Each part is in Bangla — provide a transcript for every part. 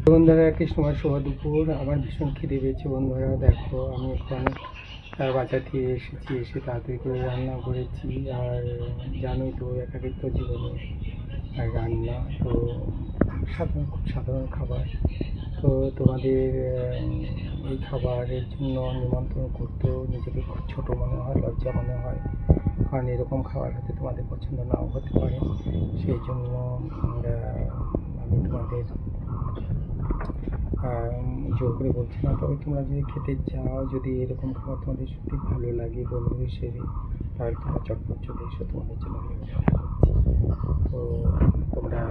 বন্ধুরা কৃষ্ণময় শুভ দুপুর। আমার ভীষণ খিদে পেয়েছে বন্ধুরা। দেখো আমি এখন বাজার থেকে এসেছি, এসে তাড়াতাড়ি করে রান্না করেছি। আর জানোই তো একাকিত্ব জীবনে আর রান্না তো খুব সাধারণ খাবার। তো তোমাদের এই খাবারের জন্য নিমন্ত্রণ করতেও নিজেকে খুব ছোটো মনে হয়, লজ্জা মনে হয়, কারণ এরকম খাবার হয়তো তোমাদের পছন্দ নাও হতে পারে। সেই জন্য আমি তোমাদের জোর করে বলছি না। তবে তোমরা যদি খেতে চাও, যদি এরকম খাবার তোমাদের সত্যি ভালো লাগে বন্ধু হিসেবে, তাহলে তোমরা চটপট চলে এসো, তোমাদের জন্য আমি ব্যবস্থা করছি। তো তোমরা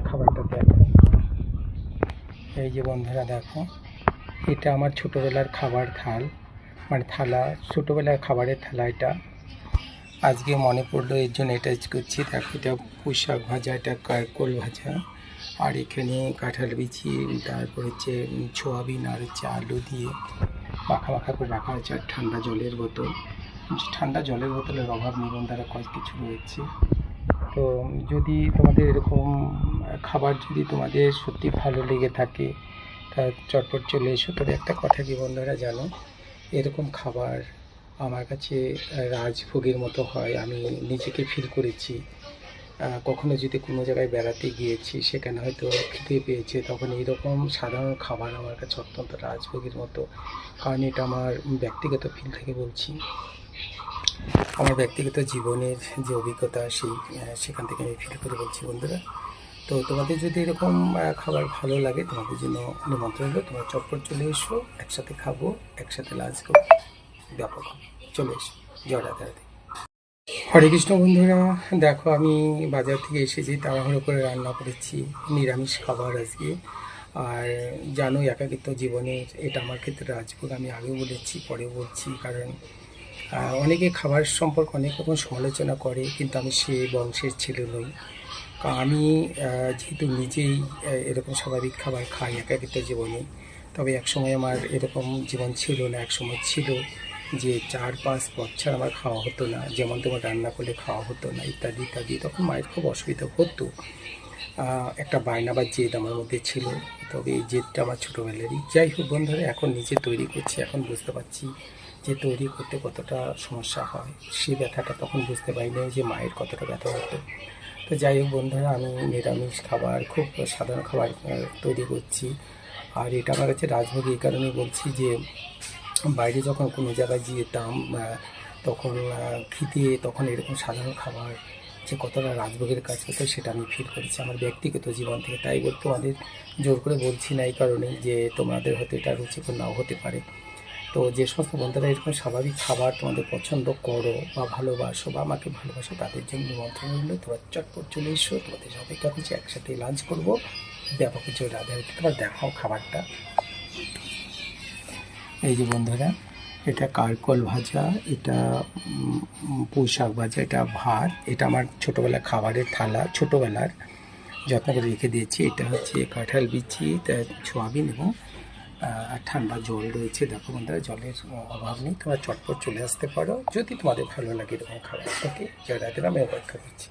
খাবারটা দেখো। এই যে বন্ধুরা দেখো, এটা আমার ছোটোবেলার খাবার থাল, মানে থালা, ছোটোবেলার খাবারের থালা। এটা আজকে মনে পড়লো, এর জন্য এটা করছি। দেখো, এটা পুঁই শাক ভাজা, এটা কারকোল ভাজা, আর এখানে কাঁঠাল বিচি, তারপর হচ্ছে সোয়াবিন, আর হচ্ছে আলু দিয়ে মাখা মাখা করে রাখা হয়েছে। আর ঠান্ডা জলের বোতল, ঠান্ডা জলের বোতলের অভাব নেই বন্ধুরা, কয়েক কিছু রয়েছে। তো যদি তোমাদের এরকম খাবার যদি তোমাদের সত্যি ভালো লেগে থাকে, তা চটপট চলে এসো। তবে একটা কথা কি বন্ধুরা জানো, এরকম খাবার আমার কাছে রাজভোগের মতো হয়, আমি নিজেকে ফিল করেছি। কখনো যদি কোনো জায়গায় বেড়াতে গিয়েছি, সেখানে হয়তো খিদে পেয়েছে, তখন এইরকম সাধারণ খাবার আমার কাছে অত্যন্ত রাজভোগের মতো। কারণ এটা আমার ব্যক্তিগত ফিল থেকে বলছি, আমার ব্যক্তিগত জীবনের যে অভিজ্ঞতা, সেখান থেকে আমি ফিল করে বলছি বন্ধুরা। তো তোমাদের যদি এরকম খাবার ভালো লাগে, তোমাদের জন্য নিমন্ত্রণ হলো, তোমরা চটপট চলে এসো, একসাথে খাবো, একসাথে লাঞ্চ করবো, ব্যাপক চলে এসো। জয় রাধে রাধে। হরে কৃষ্ণ বন্ধুরা, দেখো আমি বাজার থেকে এসেছি, তাড়াহুড়ো করে রান্না করেছি নিরামিষ খাবার আজকে। আর জানো, একাকিত্ব জীবনের এটা আমার ক্ষেত্রে রাজভোগ। আমি আগেও বলেছি, পরেও বলছি, কারণ অনেকে খাবার সম্পর্কে অনেক রকম সমালোচনা করে, কিন্তু আমি সে বংশের ছেলে নই। কারণ আমি যেহেতু নিজেই এরকম স্বাভাবিক খাবার খাই একাকিত্ব জীবনে, তবে একসময় আমার এরকম জীবন ছিল না। একসময় ছিল যে 4-5 পদ ছাড়া আমার খাওয়া হতো না, যেমন তোমার রান্না করলে খাওয়া হতো না, ইত্যাদি ইত্যাদি। তখন মায়ের খুব অসুবিধা হতো। একটা বায়না বা জেদ আমার মধ্যে ছিল, তবে এই জেদটা আমার ছোটোবেলারই। যাই হোক বন্ধুরা, এখন নিজে তৈরি করছি, এখন বুঝতে পারছি যে তৈরি করতে কতটা সমস্যা হয়। সে ব্যথাটা তখন বুঝতে পারিনি যে মায়ের কতটা ব্যথা হতো। তো যাই হোক বন্ধুরা, আমি নিরামিষ খাবার, খুব সাধারণ খাবার তৈরি করছি। আর এটা আমার কাছে রাজভোগ এই কারণে বলছি যে বাইরে যখন কোনো জায়গায় যেতাম, তখন খিদে, তখন এরকম সাধারণ খাবার যে কতটা রাজভোগের কাজ করতো, সেটা আমি ফিল করেছি আমার ব্যক্তিগত জীবন থেকে। তাই বলতে তোমাদের জোর করে বলছি না, এই কারণে যে তোমাদের হয়তো এটা রুচিকর নাও হতে পারে। তো যে সমস্ত বন্ধুরা এরকম স্বাভাবিক খাবার তোমাদের পছন্দ করো বা ভালোবাসো বা আমাকে ভালোবাসো, তাদের জন্য নিমন্ত্রণ রইল, তোমরা চটপট চলে এসো, তোমাদের অপেক্ষা করছি, একসাথে লাঞ্চ করবো, ব্যাপক কিছু রাধা। তোমার দেখাও খাবারটা। এই যে বন্ধুরা, এটা কারকল ভাজা, এটা পুঁই শাক ভাজা, এটা ভাত, এটা আমার ছোটোবেলার খাবারের থালা, ছোটোবেলার যত্ন করে রেখে দিয়েছি। এটা হচ্ছে কাঁঠাল বিচি, সোয়াবিন এবং ঠান্ডা জল রয়েছে। দেখো বন্ধুরা, জলের অভাব নেই, তোমরা চটপট চলে আসতে পারো যদি তোমাদের ভালো লাগে এরকম খাবার। ওকে, জয় রাধে, আমি অপেক্ষা করছি।